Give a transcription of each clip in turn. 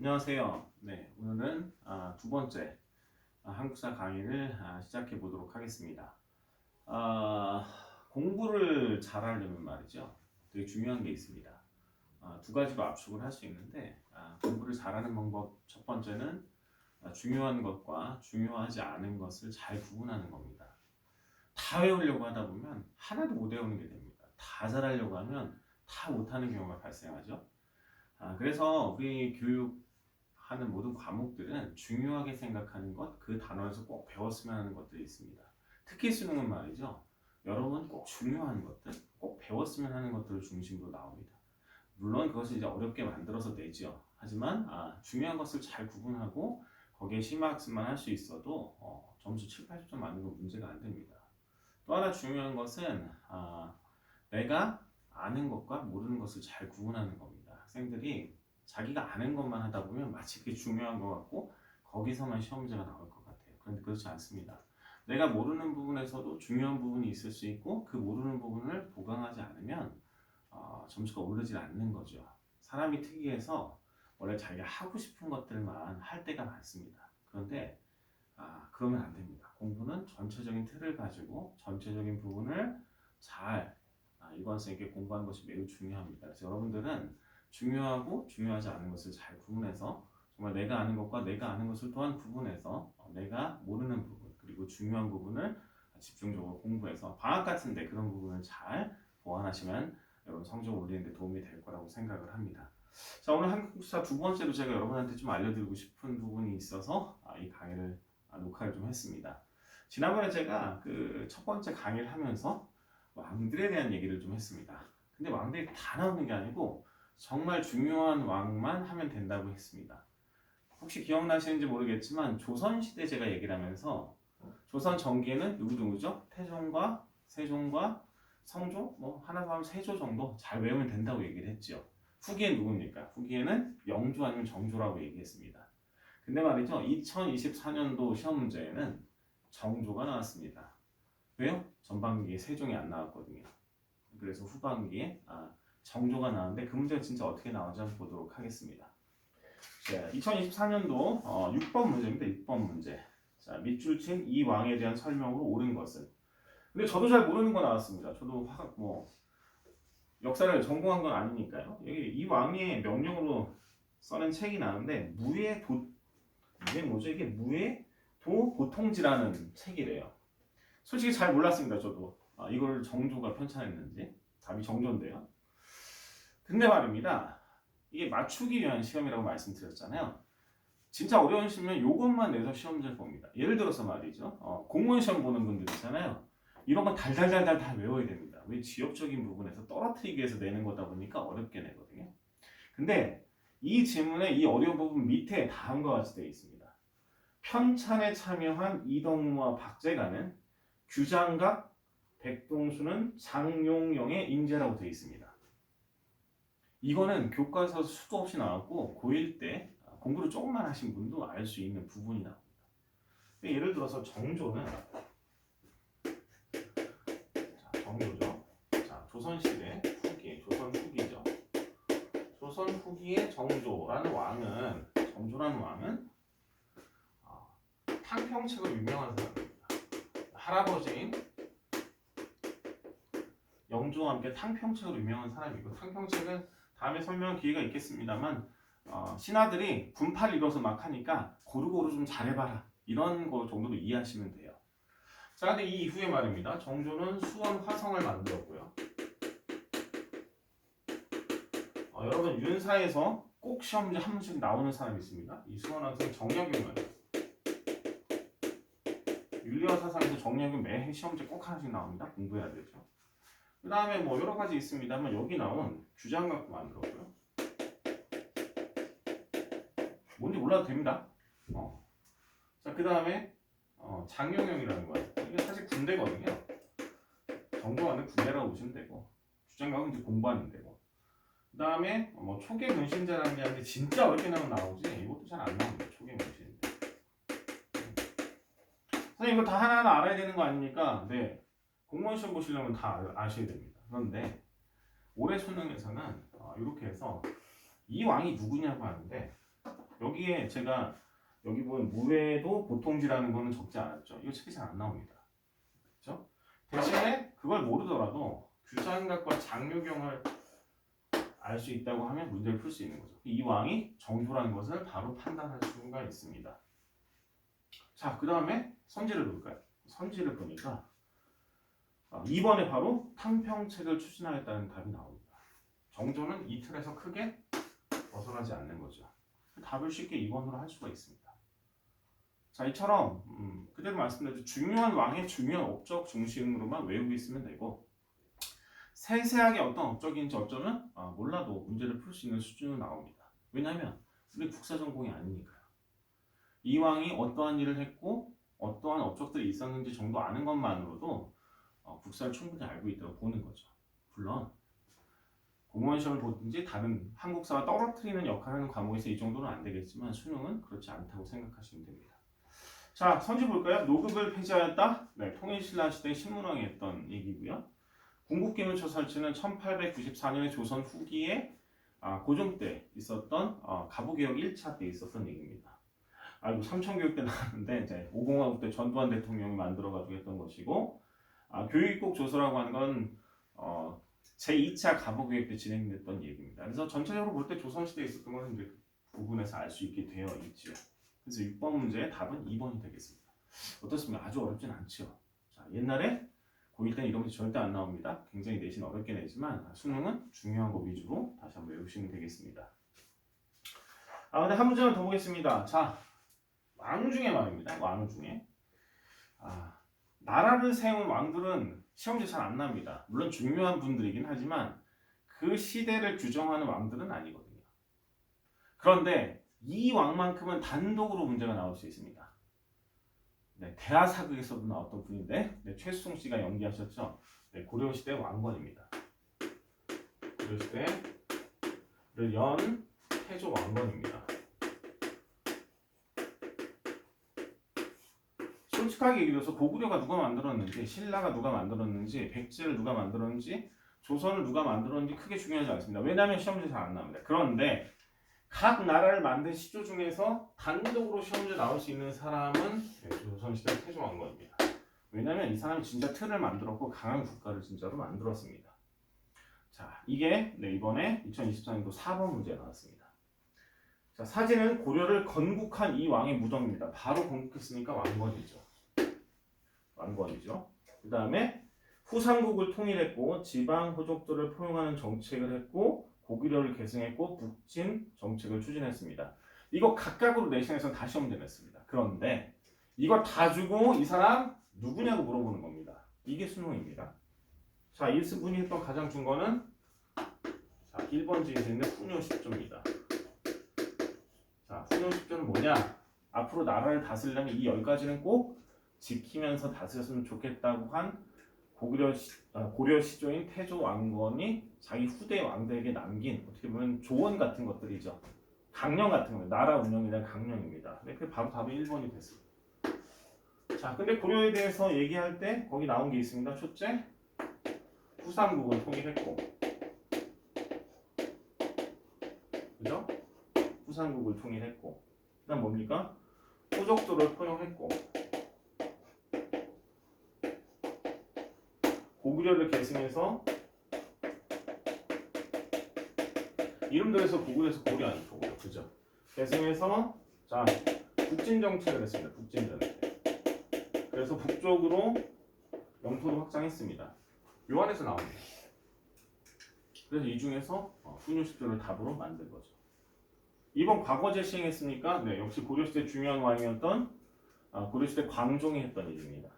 안녕하세요. 네, 오늘은 두 번째 한국사 강의를 시작해 보도록 하겠습니다. 아, 공부를 잘하려면 말이죠. 되게 중요한 게 있습니다. 두 가지로 압축을 할 수 있는데 공부를 잘하는 방법 첫 번째는 중요한 것과 중요하지 않은 것을 잘 구분하는 겁니다. 다 외우려고 하다 보면 하나도 못 외우는 게 됩니다. 다 잘하려고 하면 다 못하는 경우가 발생하죠. 그래서 우리 교육하는 모든 과목들은 중요하게 생각하는 것, 그 단원에서 꼭 배웠으면 하는 것들이 있습니다. 특히 수능은 말이죠. 여러분 꼭 중요한 것들, 꼭 배웠으면 하는 것들을 중심으로 나옵니다. 물론 그것을 이제 어렵게 만들어서 내죠. 하지만 중요한 것을 잘 구분하고 거기에 심화학습만 할 수 있어도 점수 7, 80점 맞는 건 문제가 안 됩니다. 또 하나 중요한 것은 내가 아는 것과 모르는 것을 잘 구분하는 겁니다. 학생들이 자기가 아는 것만 하다 보면 마치 그게 중요한 것 같고 거기서만 시험 문제가 나올 것 같아요. 그런데 그렇지 않습니다. 내가 모르는 부분에서도 중요한 부분이 있을 수 있고 그 모르는 부분을 보강하지 않으면 점수가 오르지 않는 거죠. 사람이 특이해서 원래 자기가 하고 싶은 것들만 할 때가 많습니다. 그런데 그러면 안 됩니다. 공부는 전체적인 틀을 가지고 전체적인 부분을 잘 일관성 있게 공부하는 것이 매우 중요합니다. 그래서 여러분들은 중요하고 중요하지 않은 것을 잘 구분해서 정말 내가 아는 것과 내가 아는 것을 또한 구분해서 내가 모르는 부분 그리고 중요한 부분을 집중적으로 공부해서 방학 같은데 그런 부분을 잘 보완하시면 여러분 성적을 올리는 데 도움이 될 거라고 생각을 합니다. 자, 오늘 한국사 두 번째로 제가 여러분한테 좀 알려드리고 싶은 부분이 있어서 이 강의를 녹화를 좀 했습니다. 지난번에 제가 그 첫 번째 강의를 하면서 왕들에 대한 얘기를 좀 했습니다. 근데 왕들이 다 나오는 게 아니고 정말 중요한 왕만 하면 된다고 했습니다. 혹시 기억나시는지 모르겠지만 조선시대 제가 얘기를 하면서 조선 전기에는 누구누구죠? 태종과 세종과 성종 뭐 하나 더 하면 세조 정도 잘 외우면 된다고 얘기를 했죠. 후기엔 누굽니까? 후기에는 영조 아니면 정조라고 얘기했습니다. 근데 말이죠. 2024년도 시험 문제에는 정조가 나왔습니다. 왜요? 전반기에 세종이 안 나왔거든요. 그래서 후반기에 정조가 나왔는데 그 문제가 진짜 어떻게 나오는지 한번 보도록 하겠습니다. 자, 2024년도 6번 문제입니다. 6번 문제. 자, 밑줄 친 이 왕에 대한 설명으로 옳은 것은. 근데 저도 잘 모르는 거 나왔습니다. 저도 역사를 전공한 건 아니니까요. 여기 이 왕의 명령으로 써낸 책이 나는데 이게 뭐죠? 이게 무예도 보통지라는 책이래요. 솔직히 잘 몰랐습니다. 저도 이걸 정조가 편찬했는지. 답이 정조인데요. 근데 말입니다. 이게 맞추기 위한 시험이라고 말씀드렸잖아요. 진짜 어려운 시험은 이것만 내서 시험 문제를 봅니다. 예를 들어서 말이죠. 공무원 시험 보는 분들 있잖아요. 이런 건 달달달달 다 외워야 됩니다. 왜 지역적인 부분에서 떨어뜨리기 위해서 내는 거다 보니까 어렵게 내거든요. 근데 이 질문의 이 어려운 부분 밑에 다음과 같이 되어 있습니다. 편찬에 참여한 이덕무와 박재가는 규장각, 백동수는 장용영의 인재라고 되어 있습니다. 이거는 교과서 수도 없이 나왔고 고1 때 공부를 조금만 하신 분도 알 수 있는 부분이 나옵니다. 예를 들어서 정조는 정조죠. 자, 조선시대 후기, 조선 후기죠. 조선 후기의 정조라는 왕은 탕평책으로 유명한 사람입니다. 할아버지인 영조와 함께 탕평책으로 유명한 사람이고 탕평책은 다음에 설명할 기회가 있겠습니다만 신하들이 군파를 이뤄서 막 하니까 고루고루 좀 잘해봐라 이런 거 정도로 이해하시면 돼요. 자, 근데 이 이후에 말입니다. 정조는 수원 화성을 만들었고요. 여러분 윤사에서 꼭 시험 문제 한 문씩 나오는 사람이 있습니다. 이 수원 화성 정약용이에요. 윤리와 사상에서 정약용 매 시험 문제 꼭 하나씩 나옵니다. 공부해야 되죠. 그 다음에 뭐 여러 가지 있습니다만 여기 나온 규장각도 만들었고요. 뭔지 몰라도 됩니다. 자, 그 다음에 장용영이라는 거예요. 이게 사실 군대거든요. 정조와는 군대라고 보시면 되고 규장각은 이제 공부하는 데고. 그 다음에 초계 문신자라는 게 아닌데 진짜 어렵게 나오지 이것도 잘 안 나옵니다. 초계 문신자. 선생님 이거 다 하나하나 알아야 되는 거 아닙니까? 네. 공무원 시험 보시려면 다 아셔야 됩니다. 그런데 올해 수능에서는 이렇게 해서 이 왕이 누구냐고 하는데 여기에 제가 여기 보면 무외도 보통지라는 거는 적지 않았죠. 이거 책이 잘 안 나옵니다. 그렇죠? 대신에 그걸 모르더라도 규사행각과 장유경을 알 수 있다고 하면 문제를 풀 수 있는 거죠. 이 왕이 정조라는 것을 바로 판단할 수가 있습니다. 자, 그 다음에 선지를 볼까요? 선지를 보니까 2번에 바로 탕평책을 추진하겠다는 답이 나옵니다. 정조는 이 틀에서 크게 벗어나지 않는 거죠. 답을 쉽게 2번으로 할 수가 있습니다. 자, 이처럼 그대로 말씀드렸죠. 중요한 왕의 중요한 업적 중심으로만 외우고 있으면 되고 세세하게 어떤 업적인지 어쩌면 몰라도 문제를 풀 수 있는 수준으로 나옵니다. 왜냐하면 우리 국사 전공이 아니니까요. 이 왕이 어떠한 일을 했고 어떠한 업적들이 있었는지 정도 아는 것만으로도 국사를 충분히 알고 있다고 보는 거죠. 물론 공무원 시험을 보든지 다른 한국사와 떨어뜨리는 역할을 하는 과목에서 이 정도는 안 되겠지만 수능은 그렇지 않다고 생각하시면 됩니다. 자, 선지 볼까요? 노급을 폐지하였다. 네, 통일신라 시대 신문왕이 했던 얘기고요. 궁극기문초 설치는 1894년에 조선 후기에 고종 때 있었던 가부개혁 1차 때 있었던 얘기입니다. 이거 삼천교육 때 나왔는데 이제 5공화국 때 전두환 대통령이 만들어가지고 했던 것이고 교육국 조서라고 하는 건 제2차 가부개혁 때 진행됐던 얘기입니다. 그래서 전체적으로 볼 때 조선시대에 있었던 것은 이제 부분에서 알 수 있게 되어 있죠. 그래서 6번 문제의 답은 2번이 되겠습니다. 어떻습니까? 아주 어렵진 않죠. 자, 옛날에 고1 때는 이런 문제 절대 안 나옵니다. 굉장히 내신 어렵게 내지만 수능은 중요한 거 위주로 다시 한번 외우시면 되겠습니다. 근데 한 문제만 더 보겠습니다. 자, 왕 중에 말입니다. 왕 중에 나라를 세운 왕들은 시험지 잘 안 납니다. 물론 중요한 분들이긴 하지만 그 시대를 규정하는 왕들은 아니거든요. 그런데 이 왕만큼은 단독으로 문제가 나올 수 있습니다. 네, 대하사극에서도 나왔던 분인데 최수종 씨가 연기하셨죠. 네, 고려시대 왕건입니다. 고려시대를 연 태조 왕건입니다. 솔직하게 얘기해서 고구려가 누가 만들었는지, 신라가 누가 만들었는지, 백제를 누가 만들었는지, 조선을 누가 만들었는지 크게 중요하지 않습니다. 왜냐하면 시험지 잘 안 나옵니다. 그런데 각 나라를 만든 시조 중에서 단독으로 시험지에 나올 수 있는 사람은 조선시대 태조왕건입니다. 왜냐하면 이 사람이 진짜 틀을 만들었고 강한 국가를 진짜로 만들었습니다. 자, 이게 이번에 2024년도 4번 문제에 나왔습니다. 자, 사진은 고려를 건국한 이 왕의 무덤입니다. 바로 건국했으니까 왕건이죠. 왕건이죠. 그 다음에 후삼국을 통일했고 지방 호족들을 포용하는 정책을 했고 고구려를 계승했고 북진 정책을 추진했습니다. 이거 각각으로 내신에서는 다 시험제 냈습니다. 그런데 이거 다 주고 이 사람 누구냐고 물어보는 겁니다. 이게 수능입니다. 자, 이분이 했던 가장 중거는 1번지에 있는 훈요 10조입니다. 자, 훈요 10조는 뭐냐? 앞으로 나라를 다스리려면 이 10가지는 꼭 지키면서 다스렸으면 좋겠다고 한 고려 시조인 태조 왕건이 자기 후대 왕들에게 남긴 어떻게 보면 조언 같은 것들이죠. 강령 같은 겁니다. 나라 운영에 대한 강령입니다. 그게 바로 답이 1번이 됐습니다. 자, 근데 고려에 대해서 얘기할 때 거기 나온 게 있습니다. 첫째, 후삼국을 통일했고, 그죠? 후삼국을 통일했고, 그다음 뭡니까? 호족도를 포용했고, 고구려를 계승해서 이름들에서 고구려에서 고려 아니고 고구려, 그죠? 계승해서 자 북진 정책을 했습니다. 북진 정책. 그래서 북쪽으로 영토를 확장했습니다. 요 안에서 나옵니다. 그래서 이 중에서 훈요 10조를 답으로 만든 거죠. 이번 과거제 시행했으니까 역시 고려시대 중요한 왕이었던 고려시대 광종이 했던 일입니다.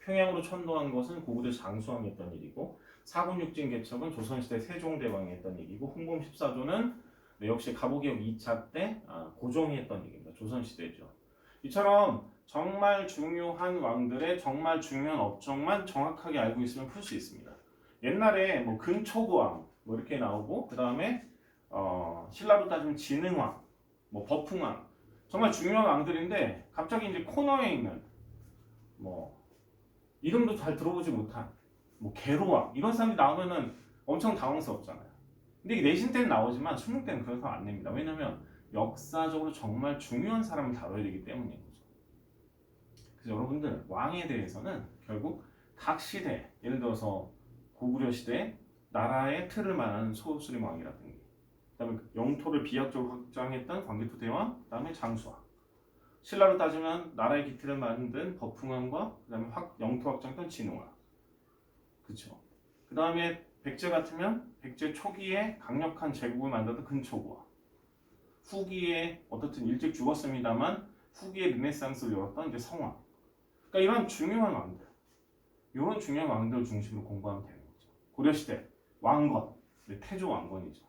평양으로 천도한 것은 고구려 장수왕이 했던 일이고 사군육진 개척은 조선시대 세종대왕이 했던 얘기고 훈공 14조는 역시 가부개혁 2차 때 고종이 했던 얘기입니다. 조선시대죠. 이처럼 정말 중요한 왕들의 정말 중요한 업적만 정확하게 알고 있으면 풀 수 있습니다. 옛날에 근초고왕 이렇게 나오고 그 다음에 신라로 따지면 진흥왕, 버풍왕 정말 중요한 왕들인데 갑자기 이제 코너에 있는 이름도 잘 들어보지 못한 계로왕 이런 사람이 나오면은 엄청 당황스럽잖아요. 근데 이게 내신 때는 나오지만 수능 때는 그래서 안 냅니다. 왜냐면 역사적으로 정말 중요한 사람을 다뤄야 되기 때문인 거죠. 그래서 여러분들 왕에 대해서는 결국 각 시대, 예를 들어서 고구려 시대 나라의 틀을 말하는 소수림 왕이라든지, 그다음에 영토를 비약적으로 확장했던 광개토대왕, 그다음에 장수왕. 신라로 따지면 나라의 기틀을 만든 버풍왕과 그다음에 영토 확장했던 진흥왕. 그렇죠. 그다음에 백제 같으면 백제 초기에 강력한 제국을 만들었던 근초고왕. 후기에 어떻든 일찍 죽었습니다만 후기에 르네상스를 열었던 이제 성왕. 그러니까 이런 중요한 왕들, 이런 중요한 왕들을 중심으로 공부하면 되는 거죠. 고려 시대 왕건, 태조 왕건이죠.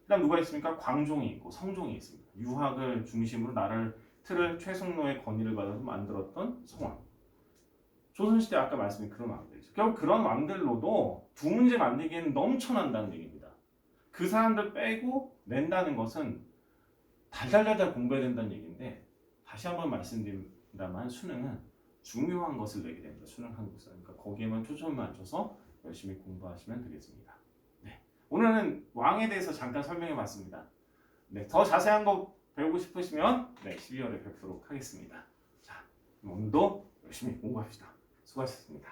그다음 누가 있습니까? 광종이 있고 성종이 있습니다. 유학을 중심으로 나라를 틀을 최승로의 건의를 받아서 만들었던 성왕. 조선시대 아까 말씀드린 그런 왕들이죠. 결국 그런 왕들로도 두 문제 만들기에는 넘쳐난다는 얘기입니다. 그 사람들 빼고 낸다는 것은 달달달달 공부해야 된다는 얘기인데, 다시 한번 말씀드립니다만 수능은 중요한 것을 내게 됩니다. 수능 한국사. 그러니까 거기에만 초점을 맞춰서 열심히 공부하시면 되겠습니다. 네. 오늘은 왕에 대해서 잠깐 설명해 봤습니다. 네. 더 자세한 거 배우고 싶으시면 12월에 뵙도록 하겠습니다. 자, 오늘도 열심히 공부합시다. 수고하셨습니다.